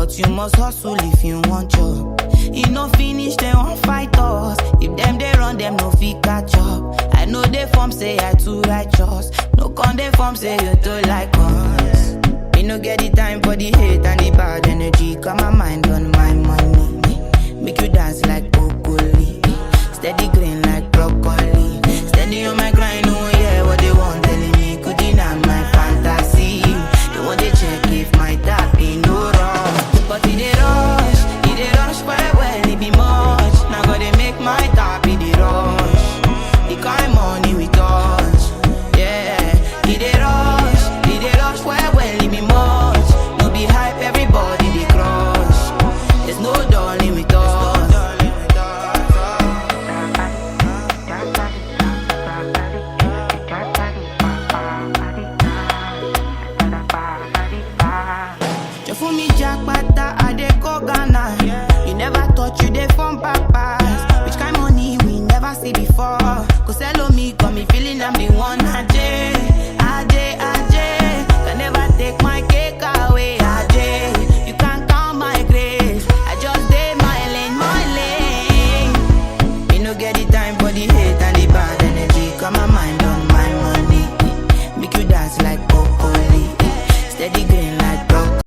but you must hustle if you want job. You no finish, they won't fight us. If them they run, them no fit catch up. I know they form say I too righteous. No con they form say you too like us. Me no get the time for the hate and the bad energy. Got my mind on my money. Make you dance like broccoli. Steady green like broccoli. Steady on my grind, oh yeah, what they want telling me. Could deny my fantasy. They want to check if my tap ain't no wrong. But it they rush well, it be much. Now gotta make my tap, it they rush. The kind money we touch, yeah. It they rush well, it be much. No be hype, everybody they crush. There's no darling with us. For me, Jack Bata, I dey go Ghana. You never thought you dey from papas. Which kind money we never see before? Cause hello me, got me feeling I'm the one. Ajay. Can never take my cake away, Ajay. You can't count my grace. I just did my lane. Me no get the time for the hate and the bad energy. Got my mind on my money. Make you dance like broccoli. Steady green like broccoli.